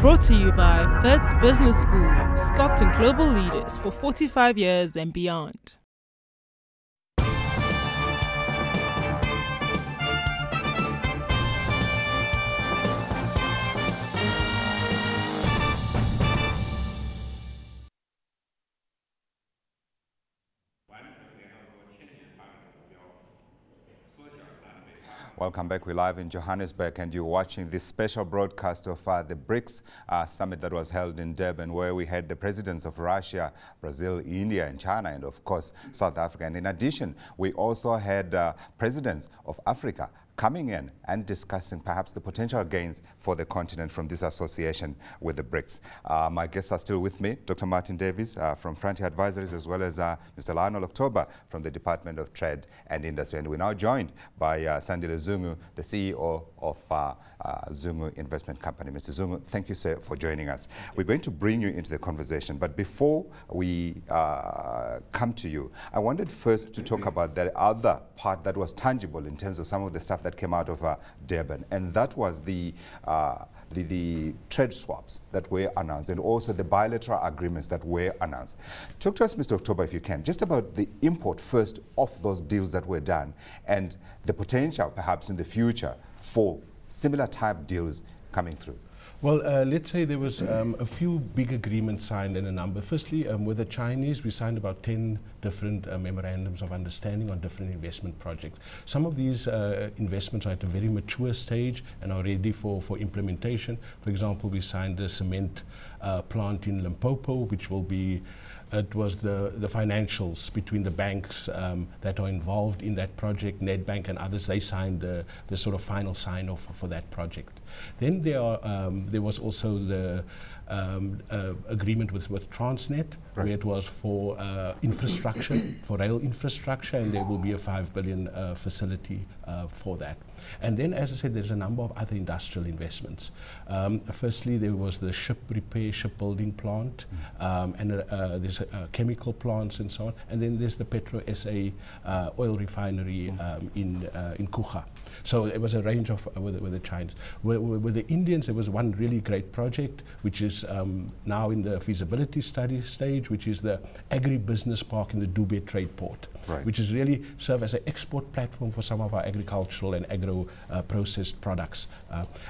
Brought to you by Thirds Business School, sculpting global leaders for 45 years and beyond. Welcome back. We're live in Johannesburg and you're watching this special broadcast of the BRICS summit that was held in Durban, where we had the presidents of Russia, Brazil, India and China, and of course South Africa. And in addition, we also had presidents of Africa coming in and discussing perhaps the potential gains for the continent from this association with the BRICS. My guests are still with me, Dr. Martin Davies from Frontier Advisories, as well as Mr. Lionel October from the Department of Trade and Industry. And we're now joined by Sandile Zungu, the CEO of Zungu Investment Company. Mr. Zungu, thank you, sir, for joining us. We're going to bring you into the conversation, but before we come to you, I wanted first to talk about the other part that was tangible in terms of some of the stuff that came out of Durban, and that was the trade swaps that were announced and also the bilateral agreements that were announced. Talk to us, Mr. October, if you can, just about the import first of those deals that were done and the potential perhaps in the future for similar type deals coming through. Well, let's say there was a few big agreements signed and a number. Firstly, with the Chinese, we signed about 10 different memorandums of understanding on different investment projects. Some of these investments are at a very mature stage and are ready for implementation. For example, we signed the cement plant in Limpopo, which will be it was the financials between the banks that are involved in that project, Nedbank and others. They signed the sort of final sign-off for that project. Then there was also the agreement with Transnet, right, where it was for infrastructure, for rail infrastructure, and there will be a 5 billion facility for that. And then, as I said, there's a number of other industrial investments. Firstly, there was the ship repair, shipbuilding plant, and there's chemical plants and so on. And then there's the Petro SA oil refinery in Kucha. So it was a range of with the Chinese. With the Indians, there was one really great project, which is now in the feasibility study stage, which is the agribusiness park in the Dubai trade port, right, which is really serve as an export platform for some of our agricultural and agro-processed products.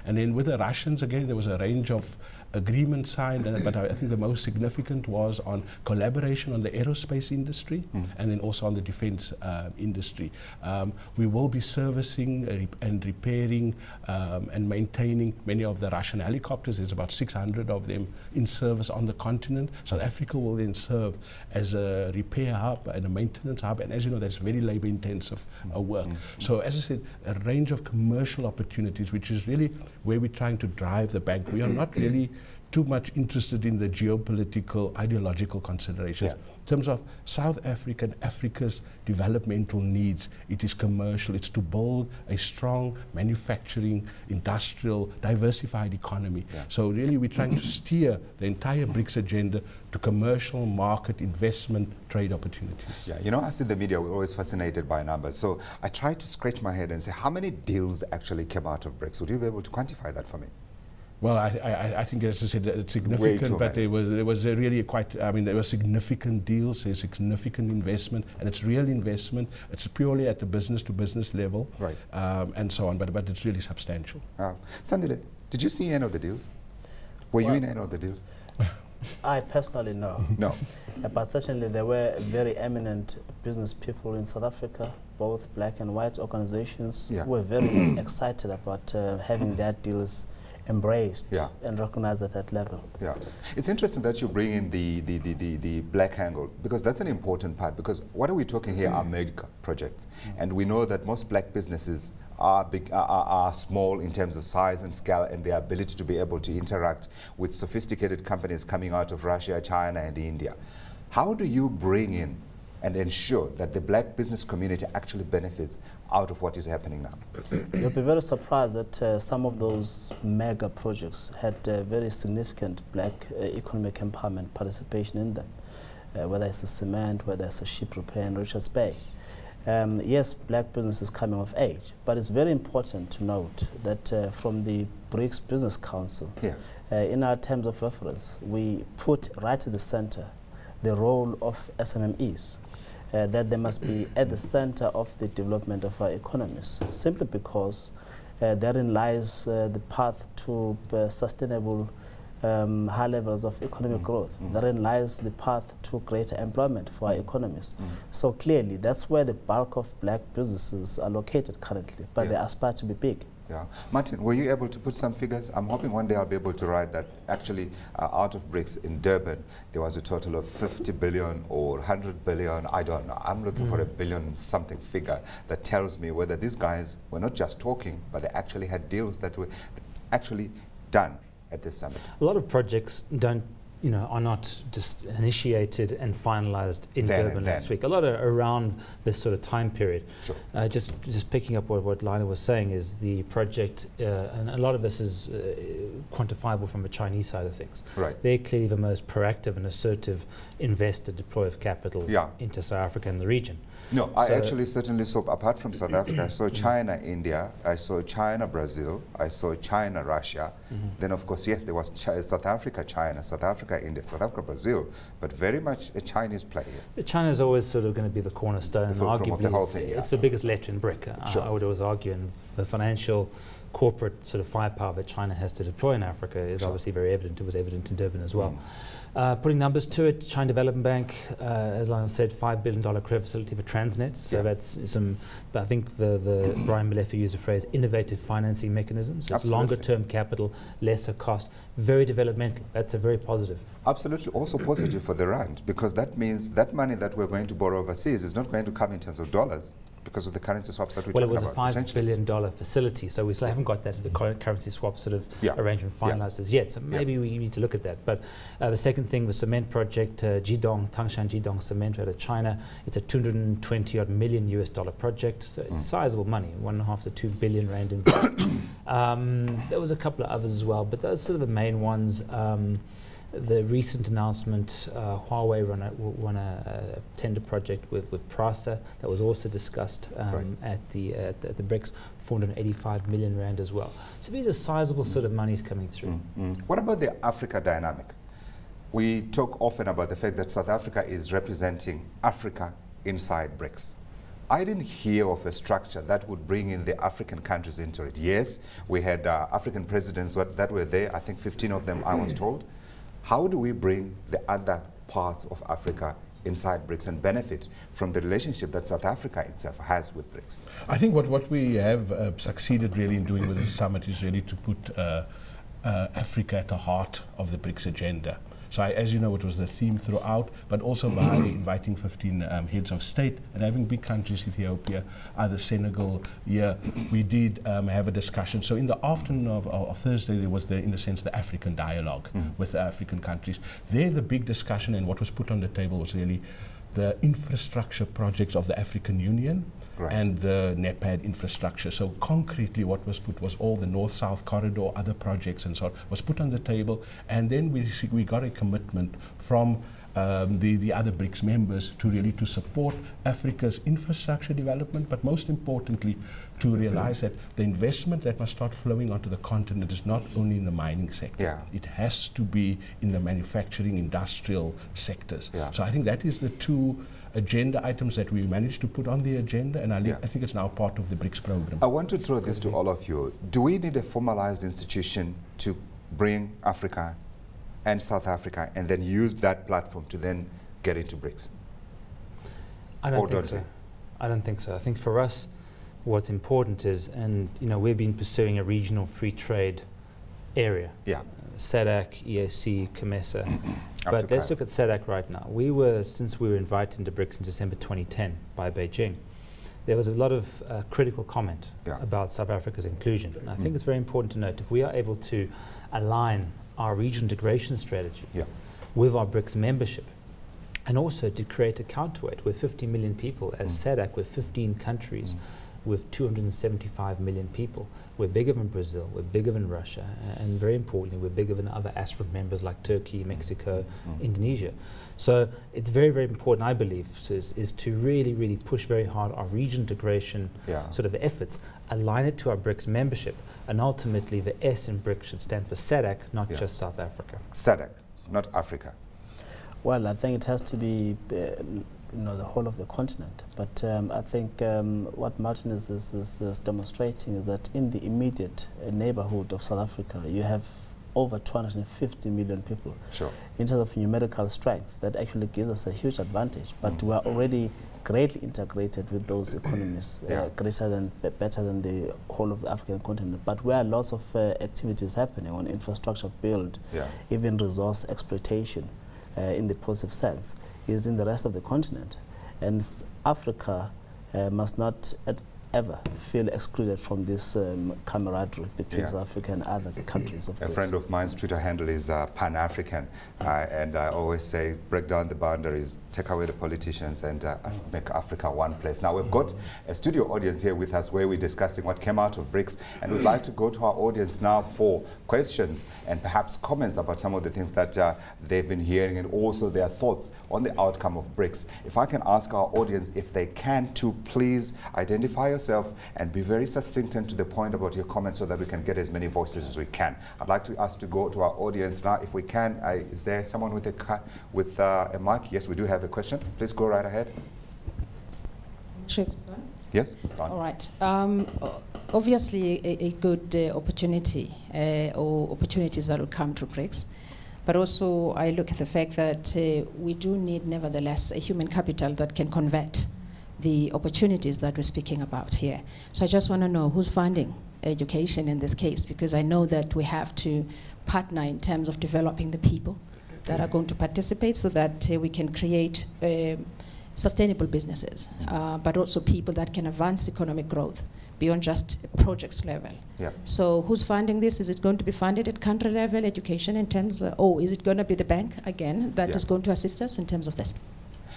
And then with the Russians, again, there was a range of agreements signed, but I think the most significant was on collaboration on the aerospace industry and then also on the defense industry. We will be servicing and repairing and maintaining many of the Russian helicopters. There's about 600 of them in service on the continent. South Africa will then serve as a repair hub and a maintenance hub, and as you know, that's very labor intensive work. So as I said, a range of commercial opportunities, which is really where we're trying to drive the bank. We are not really too much interested in the geopolitical, ideological considerations. Yeah. In terms of South Africa's developmental needs, it is commercial. It's to build a strong manufacturing, industrial, diversified economy. Yeah. So really we're trying to steer the entire BRICS agenda to commercial, market, investment, trade opportunities. Yeah, you know, as in the media, we're always fascinated by numbers. So I try to scratch my head and say, how many deals actually came out of BRICS? Would you be able to quantify that for me? Well, I think, as I said, it's significant, but there was a really quite, I mean, there were significant deals, there's significant investment, and it's real investment. It's purely at the business-to-business level, right, and so on, but it's really substantial. Sandile, did you see any of the deals? Were you in any of the deals? I personally no. No. But certainly there were very eminent business people in South Africa, both black and white organizations, who were very excited about having their deals embraced and recognized at that level. Yeah, it's interesting that you bring in the black angle, because that's an important part, because what are we talking here are mega projects, and we know that most black businesses are small in terms of size and scale and their ability to be able to interact with sophisticated companies coming out of Russia, China and India. How do you bring in and ensure that the black business community actually benefits out of what is happening now? You'll be very surprised that some of those mega projects had very significant black economic empowerment participation in them, whether it's a cement, whether it's a ship repair in Richards Bay. yes, black business is coming of age, but it's very important to note that from the BRICS Business Council, in our terms of reference, we put right at the center the role of SMMEs, that they must be at the center of the development of our economies, simply because therein lies the path to sustainable high levels of economic growth. Therein lies the path to greater employment for our economies. So clearly, that's where the bulk of black businesses are located currently, but they aspire to be big. Yeah. Martin, were you able to put some figures? I'm hoping one day I'll be able to write that actually out of BRICS in Durban, there was a total of 50 billion or 100 billion, I don't know. I'm looking for a billion something figure that tells me whether these guys were not just talking, but they actually had deals that were actually done at this summit. A lot of projects are not just initiated and finalized in Durban last week. A lot are around this sort of time period. Sure. Just picking up what Lina was saying is the project, and a lot of this is quantifiable from the Chinese side of things. Right. They're clearly the most proactive and assertive investor deploy of capital into South Africa and the region. No, I actually certainly saw, apart from South Africa, I saw China, India, I saw China, Brazil, I saw China, Russia. Then, of course, yes, there was South Africa, China, South Africa, India, South Africa, Brazil, but very much a Chinese player. China is always sort of going to be the cornerstone, and arguably the whole thing, it's the biggest letter in BRIC. Sure. I would always argue, and the financial corporate sort of firepower that China has to deploy in Africa is obviously very evident. It was evident in Durban as well. Putting numbers to it, China Development Bank, as I said, $5 billion credit facility for Transnet. So that's some, I think the Brian Molefe used the phrase innovative financing mechanisms. So it's longer term capital, lesser cost, very developmental. That's a very positive. Absolutely, also positive for the rand, because that means that money that we're going to borrow overseas is not going to come in terms of dollars, because of the currency swaps that we're talking about. Well, it was a $5 billion facility, so we still haven't got that the currency swap sort of arrangement finalized as yet, so maybe we need to look at that. But the second thing, the cement project, Tangshan Jidong Cement out of China, it's a $220 million US project, so it's sizable money, 1.5 to 2 billion rand in there was a couple of others as well, but those are sort of the main ones. The recent announcement, Huawei won a tender project with PRASA that was also discussed at the BRICS, 485 million rand as well. So these are sizable sort of monies coming through. What about the Africa dynamic? We talk often about the fact that South Africa is representing Africa inside BRICS. I didn't hear of a structure that would bring in the African countries into it. Yes, we had African presidents that were there, I think 15 of them, I was told. How do we bring the other parts of Africa inside BRICS and benefit from the relationship that South Africa itself has with BRICS? I think what we have succeeded really in doing with this summit is really to put Africa at the heart of the BRICS agenda. So as you know, it was the theme throughout, but also by inviting 15 heads of state and having big countries, Ethiopia, either Senegal, we did have a discussion. So in the afternoon of Thursday, there was, in a sense, the African dialogue with the African countries. There, the big discussion and what was put on the table was really the infrastructure projects of the African Union and the NEPAD infrastructure. So concretely what was put was all the North-South corridor, other projects and so on, was put on the table, and then we got a commitment from the other BRICS members to really to support Africa's infrastructure development, but most importantly to realize that the investment that must start flowing onto the continent is not only in the mining sector. It has to be in the manufacturing, industrial sectors. So I think that is the two agenda items that we managed to put on the agenda, and I think it's now part of the BRICS program. I want to throw this to all of you. Do we need a formalized institution to bring Africa and South Africa and then use that platform to then get into BRICS? I don't think so. I don't think so. I think for us, what's important is, and we've been pursuing a regional free trade area. SADC, EAC, COMESA. But let's look at SADC right now. Since we were invited into BRICS in December 2010 by Beijing, there was a lot of critical comment about South Africa's inclusion. And I think it's very important to note, if we are able to align our regional integration strategy with our BRICS membership, and also to create a counterweight with 50 million people as SADC with 15 countries with 275 million people. We're bigger than Brazil, we're bigger than Russia, and very importantly, we're bigger than other aspirant members like Turkey, Mexico, Indonesia. So it's very, very important, I believe, is to really, really push very hard our region integration sort of efforts, align it to our BRICS membership, and ultimately the S in BRICS should stand for SADC, not just South Africa. SADC, not Africa. Well, I think it has to be the whole of the continent. But I think what Martin is demonstrating is that in the immediate neighborhood of South Africa, you have over 250 million people. Sure. In terms of numerical strength, that actually gives us a huge advantage. But we are already greatly integrated with those economies, better than the whole of the African continent. But where lots of activities happening on infrastructure build, even resource exploitation, in the positive sense, is in the rest of the continent. And Africa must not ever feel excluded from this camaraderie between South Africa and other countries of course. A friend of mine's Twitter handle is Pan-African, and I always say, break down the boundaries, take away the politicians, and make Africa one place. Now, we've got a studio audience here with us where we're discussing what came out of BRICS, and we'd like to go to our audience now for questions and perhaps comments about some of the things that they've been hearing, and also their thoughts on the outcome of BRICS. If I can ask our audience, if they can, to please identify yourself and be very succinct and to the point about your comments so that we can get as many voices as we can. I'd like to ask to go to our audience now, if we can. Is there someone with a mic? Yes, we do have a question. Please go right ahead. Yes, it's on. All right. Obviously, a good opportunity or opportunities that will come to BRICS. But also, I look at the fact that we do need, nevertheless, a human capital that can convert the opportunities that we're speaking about here. So I just want to know who's funding education in this case, because I know that we have to partner in terms of developing the people that are going to participate so that we can create sustainable businesses, but also people that can advance economic growth beyond just projects level. So who's funding this? Is it going to be funded at country level education in terms of, is it going to be the bank again that is going to assist us in terms of this?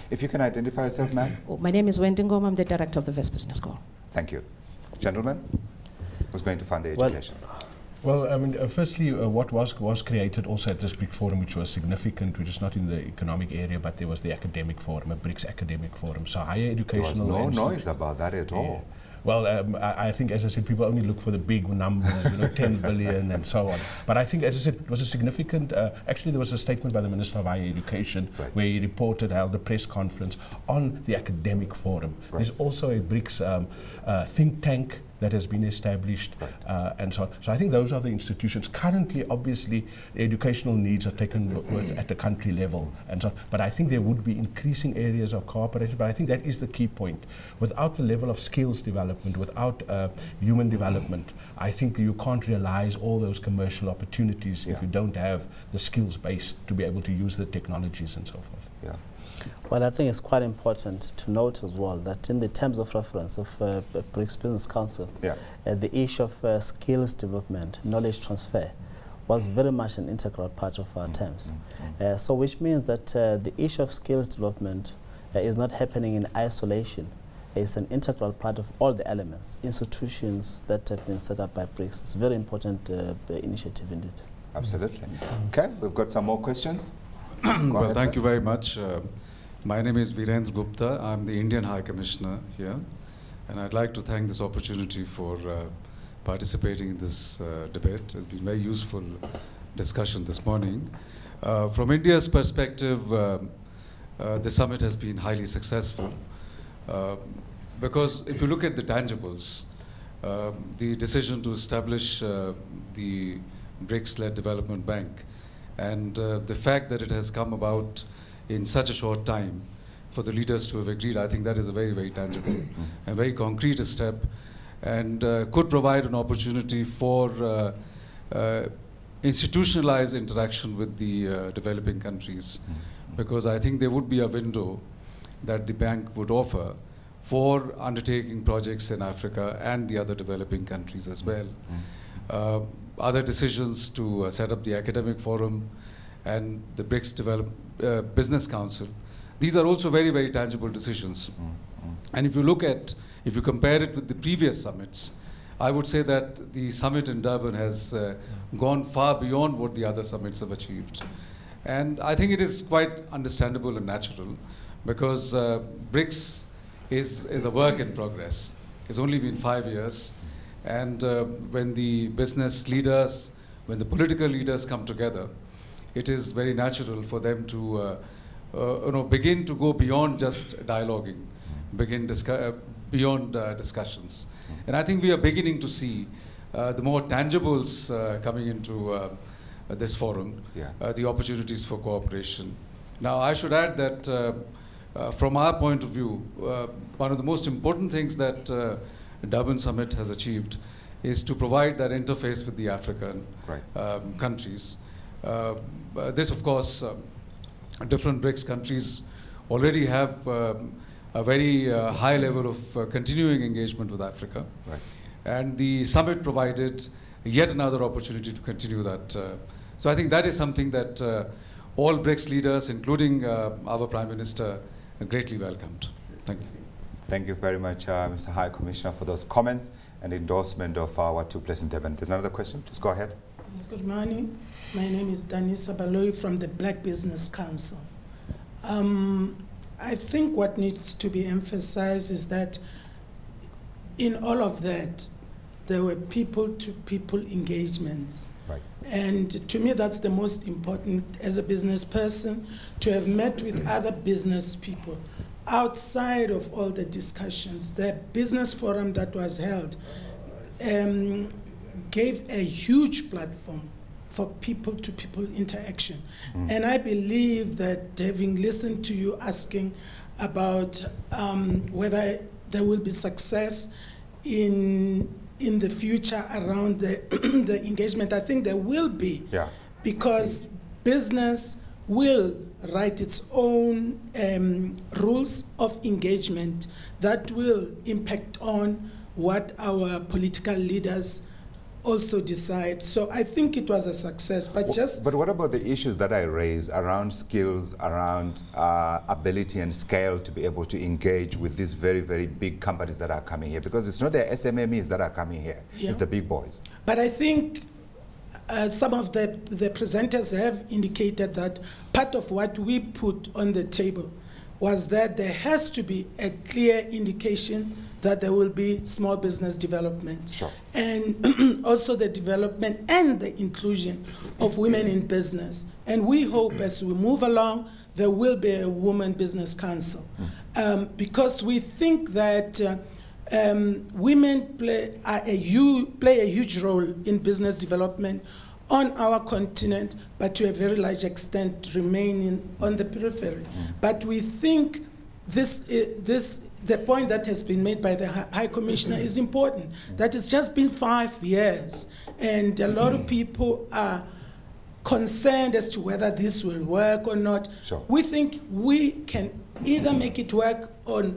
If you can identify yourself, ma'am. My name is Wendy Ngoma. I'm the director of the West Business School. Thank you. Gentlemen, who's going to fund the education? Well, I mean, firstly, what was created also at this BRICS forum, which was significant, which is not in the economic area, but there was the academic forum, a BRICS academic forum. So higher educational... There was no noise about that at all. Well, I think, as I said, people only look for the big numbers, 10 billion and so on. But I think, as I said, it was a significant, actually there was a statement by the Minister of Higher Education where he held a press conference on the academic forum. There's also a BRICS think tank that has been established and so on. So I think those are the institutions. Currently, obviously, the educational needs are taken with at the country level and so on. But I think there would be increasing areas of cooperation. But I think that is the key point. Without the level of skills development, without human development, I think you can't realize all those commercial opportunities if you don't have the skills base to be able to use the technologies and so forth. Well, I think it's quite important to note as well that in the terms of reference of BRICS Business Council, the issue of skills development, knowledge transfer, was very much an integral part of our terms. So which means that the issue of skills development is not happening in isolation. It's an integral part of all the elements, institutions that have been set up by BRICS. It's a very important initiative indeed. Absolutely. Okay, we've got some more questions. Well, thank you very much. My name is Virendra Gupta. I'm the Indian High Commissioner here. And I'd like to thank this opportunity for participating in this debate. It's been a very useful discussion this morning. From India's perspective, the summit has been highly successful. Because if you look at the tangibles, the decision to establish the BRICS-led development bank, and the fact that it has come about in such a short time for the leaders to have agreed, I think that is a very, very tangible and very concrete step, and could provide an opportunity for institutionalized interaction with the developing countries. Because I think there would be a window that the bank would offer for undertaking projects in Africa and the other developing countries as well. Other decisions to set up the academic forum and the BRICS Business Council, these are also very, very tangible decisions. And if you look at if you compare it with the previous summits, I would say that the summit in Durban has gone far beyond what the other summits have achieved. And I think it is quite understandable and natural, because BRICS is a work in progress. It's only been 5 years. And when the business leaders, when the political leaders come together, it is very natural for them to begin to go beyond just dialoguing, begin beyond discussions. And I think we are beginning to see the more tangibles coming into this forum, the opportunities for cooperation. Now, I should add that from our point of view, one of the most important things that Durban Summit has achieved is to provide that interface with the African countries. This, of course, different BRICS countries already have a very high level of continuing engagement with Africa. And the summit provided yet another opportunity to continue that. So I think that is something that all BRICS leaders, including our Prime Minister, greatly welcomed. Thank you. Thank you very much, Mr. High Commissioner, for those comments and endorsement of what took place in Durban. There's another question. Please go ahead. Yes, good morning. My name is Danisa Baloyi from the Black Business Council. I think what needs to be emphasized is that in all of that, there were people-to-people engagements. And to me, that's the most important as a business person, to have met with other business people. Outside of all the discussions, the business forum that was held gave a huge platform for people-to-people interaction. And I believe that having listened to you asking about whether there will be success in the future around the engagement, I think there will be, because business will write its own rules of engagement that will impact on what our political leaders also decide. So I think it was a success, but But what about the issues that I raised around skills, around ability and scale to be able to engage with these very, very big companies that are coming here? Because it's not the SMMEs that are coming here, it's the big boys. But I think some of the presenters have indicated that part of what we put on the table was that there has to be a clear indication that there will be small business development. And also the development and the inclusion of women in business. And we hope as we move along, there will be a Women Business Council. Because we think that women play a huge role in business development on our continent, but to a very large extent remaining on the periphery. But we think the point that has been made by the High Commissioner is important, that it's just been 5 years, and a lot of people are concerned as to whether this will work or not. We think we can either make it work or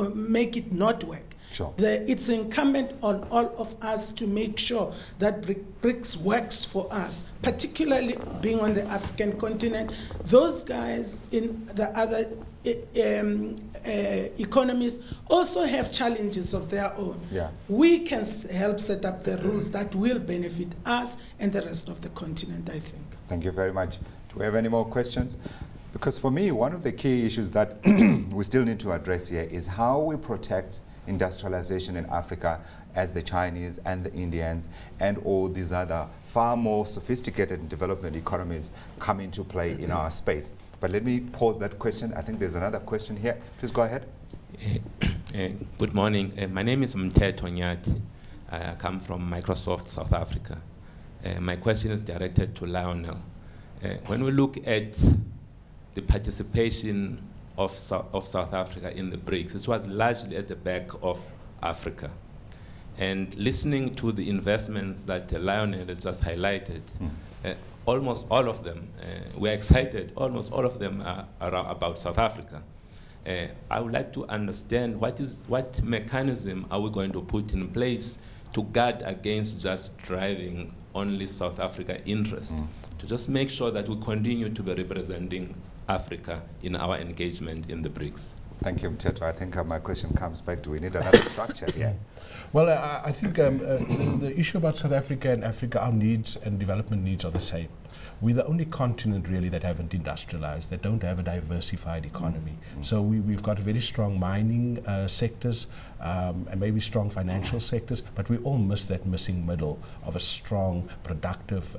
make it not work. It's incumbent on all of us to make sure that BRICS works for us, particularly being on the African continent. Those guys in the other economies also have challenges of their own. We can help set up the rules that will benefit us and the rest of the continent, I think. Thank you very much. Do we have any more questions? Because for me, one of the key issues that we still need to address here is how we protect industrialization in Africa as the Chinese and the Indians and all these other far more sophisticated development economies come into play in our space. But let me pose that question. I think there's another question here. Please go ahead. Good morning. My name is Mteto Nyati. I come from Microsoft South Africa. My question is directed to Lionel. When we look at the participation of South Africa in the BRICS, this was largely at the back of Africa. And listening to the investments that Lionel has just highlighted, almost all of them, we're excited, almost all of them are about South Africa. I would like to understand what mechanism are we going to put in place to guard against just driving only South Africa interest, to just make sure that we continue to be representing Africa in our engagement in the BRICS. Thank you, Mteto. I think my question comes back, do we need another structure here? Well, I think the issue about South Africa and Africa, our needs and development needs are the same. We're the only continent really that haven't industrialized, that don't have a diversified economy. So we've got very strong mining sectors and maybe strong financial sectors, but we all miss that missing middle of a strong, productive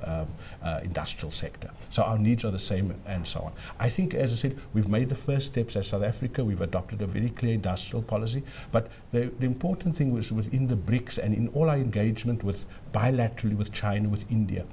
industrial sector. So our needs are the same and so on. I think, as I said, we've made the first steps as South Africa. We've adopted a very clear industrial policy, but the important thing was within the BRICS and in all our engagement with bilaterally with China, with India,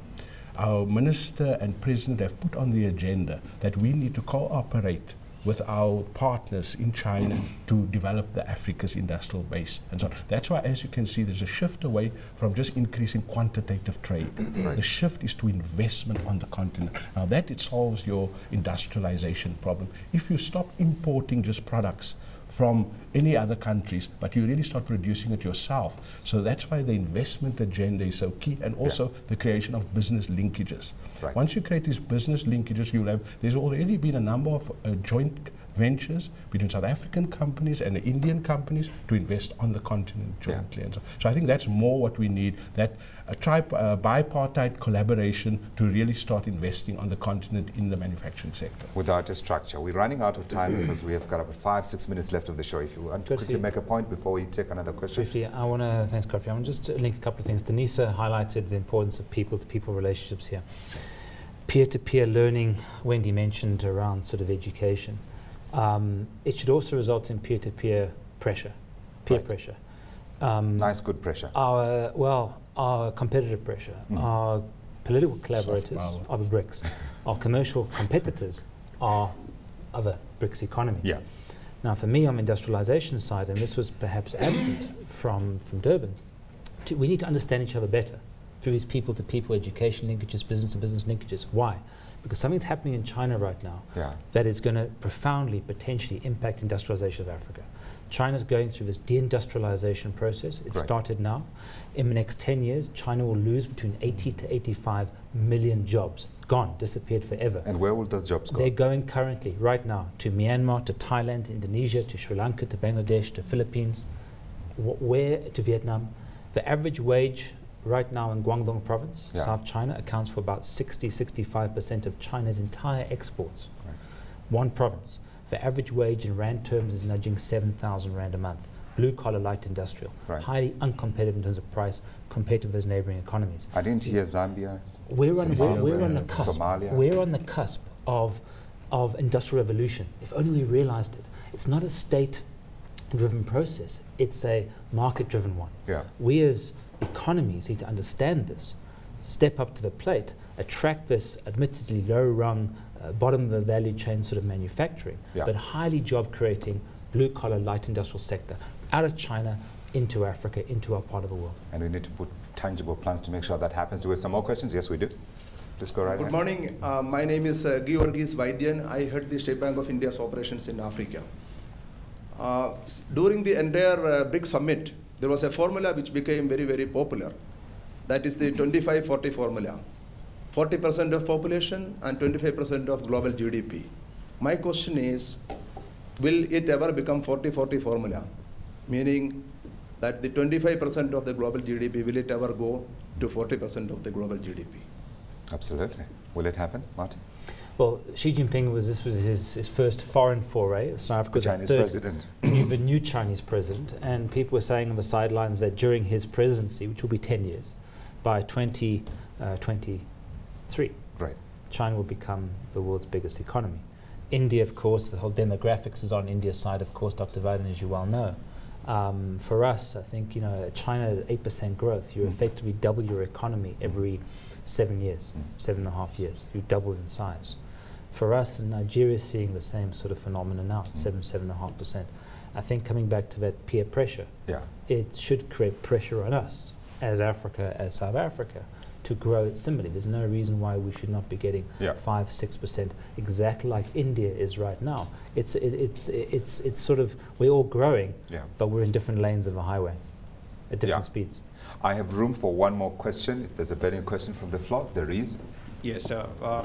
our minister and president have put on the agenda that we need to cooperate with our partners in China to develop the Africa's industrial base and so on. That's why, as you can see, there's a shift away from just increasing quantitative trade. Right. The shift is to investment on the continent. Now that it solves your industrialization problem. If you stop importing just products from any other countries, but you really start producing it yourself. So that's why the investment agenda is so key, and also the creation of business linkages. Right. Once you create these business linkages, you'll have, there's already been a number of joint ventures between South African companies and the Indian companies to invest on the continent jointly. And so I think that's more what we need, that bipartite collaboration to really start investing on the continent in the manufacturing sector. Without a structure. We're running out of time because we have got about 5-6 minutes left of the show. If you want to quickly make a point before we take another question. Briefly, I want to, thanks Kofi, I want to just link a couple of things. Denisa highlighted the importance of people-to-people relationships here. Peer-to-peer learning, Wendy mentioned around sort of education. It should also result in peer-to-peer pressure, peer pressure. Nice, good pressure. Our competitive pressure, our political collaborators are the BRICS. Our commercial competitors are other BRICS economies. Yeah. Now, for me, on the industrialization side, and this was perhaps absent from Durban, we need to understand each other better through these people-to-people education linkages, business-to-business linkages. Why? Because something's happening in China right now that is going to profoundly, potentially impact industrialization of Africa. China's going through this deindustrialization process. It started now. In the next 10 years, China will lose between 80 to 85 million jobs. Gone, disappeared forever. And where will those jobs go? They're going currently, right now, to Myanmar, to Thailand, to Indonesia, to Sri Lanka, to Bangladesh, to Philippines, to Vietnam. The average wage right now in Guangdong province, South China, accounts for about 60-65% of China's entire exports. Right. One province. The average wage in rand terms is nudging 7,000 rand a month. Blue collar, light industrial. Right. Highly uncompetitive in terms of price compared to those neighboring economies. I didn't hear Zambia. We're on the cusp. Somalia. We're on the cusp of industrial revolution. If only we realized it. It's not a state-driven process. It's a market-driven one. Yeah. We as economies need to understand this, step up to the plate, attract this admittedly low-rung, bottom of the value chain sort of manufacturing, but highly job-creating, blue-collar, light industrial sector out of China into Africa, into our part of the world. And we need to put tangible plans to make sure that happens. Do we have some more questions? Yes, we do. Please go right ahead. Good morning. My name is Georgis Vaidyan. I head the State Bank of India's operations in Africa. During the entire BRICS summit, there was a formula which became very, very popular. That is the 25-40 formula. 40% of population and 25% of global GDP. My question is, will it ever become 40-40 formula? Meaning that the 25% of the global GDP, will it ever go to 40% of the global GDP? Absolutely. Will it happen, Martin? Well, Xi Jinping this was his first foreign foray. South Africa's Chinese president. The new Chinese president, and people were saying on the sidelines that during his presidency, which will be 10 years, by 2023, China will become the world's biggest economy. India, of course, the whole demographics is on India's side, of course, Dr. Vaidyan, as you well know. For us, I think, China at 8% growth, you effectively double your economy every 7 years, 7.5 years. You double in size. For us, and Nigeria is seeing the same sort of phenomenon now, 7.5%. I think coming back to that peer pressure, it should create pressure on us as Africa, as South Africa, to grow it similarly. There's no reason why we should not be getting 5-6%, exactly like India is right now. It's sort of, we're all growing, but we're in different lanes of a highway at different speeds. I have room for one more question. If there's a burning question from the floor, there is. Yes,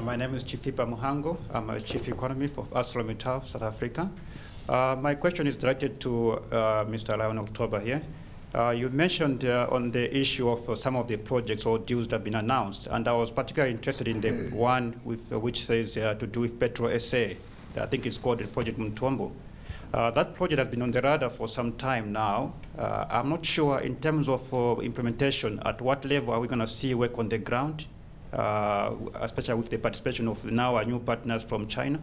my name is Chifipa Muhango. I'm a chief economist for ArcelorMittal, South Africa. My question is directed to Mr. Lion October here. You mentioned on the issue of some of the projects or deals that have been announced, and I was particularly interested in the one with, which says to do with Petro SA. I think it's called the Project Mtombo. That project has been on the radar for some time now. I'm not sure in terms of implementation, at what level are we going to see work on the ground, especially with the participation of now our new partners from China?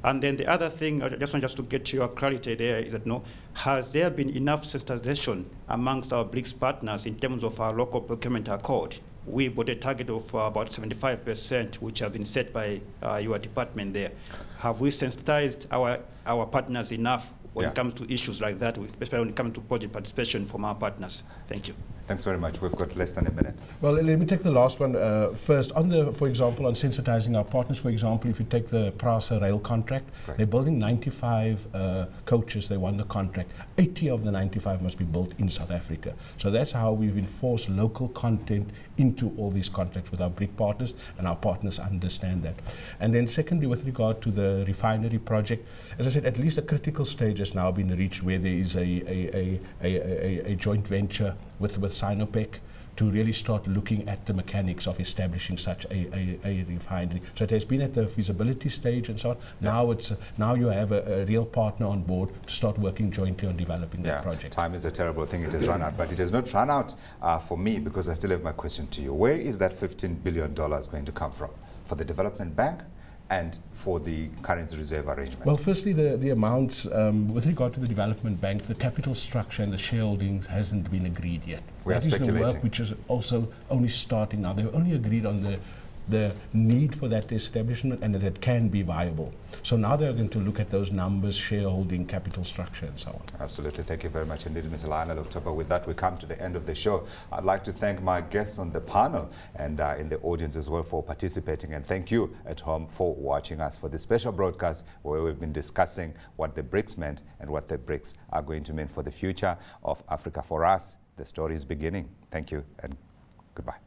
And then the other thing, I just want to get your clarity there, is that has there been enough sensitization amongst our BRICS partners in terms of our local procurement accord? We put a target of about 75%, which have been set by your department there. Have we sensitized our partners enough when it comes to issues like that, especially when it comes to project participation from our partners? Thank you. Thanks very much. We've got less than a minute. Well, let me take the last one first. For example, on sensitizing our partners, for example, if you take the PRASA rail contract, they're building 95 coaches. They won the contract. 80 of the 95 must be built in South Africa. So that's how we've enforced local content into all these contracts with our BRIC partners, and our partners understand that. And then secondly, with regard to the refinery project, as I said, at least a critical stage has now been reached where there is a joint venture with Sinopec to really start looking at the mechanics of establishing such a refinery. So it has been at the feasibility stage and so on. Now you have a real partner on board to start working jointly on developing that project. Time is a terrible thing. It has run out, but it has not run out for me, because I still have my question to you. Where is that $15 billion going to come from? For the development bank and for the currency reserve arrangement? Well, firstly, the amounts, with regard to the development bank, the capital structure and the shareholding hasn't been agreed yet. That is the work which is also only starting now. They've only agreed on the need for that establishment and that it can be viable. So now they're going to look at those numbers, shareholding, capital structure, and so on. Absolutely. Thank you very much indeed, Mr. Lionel October. With that, we come to the end of the show. I'd like to thank my guests on the panel and in the audience as well for participating. And thank you at home for watching us for this special broadcast where we've been discussing what the BRICS meant and what the BRICS are going to mean for the future of Africa. For us, the story is beginning. Thank you and goodbye.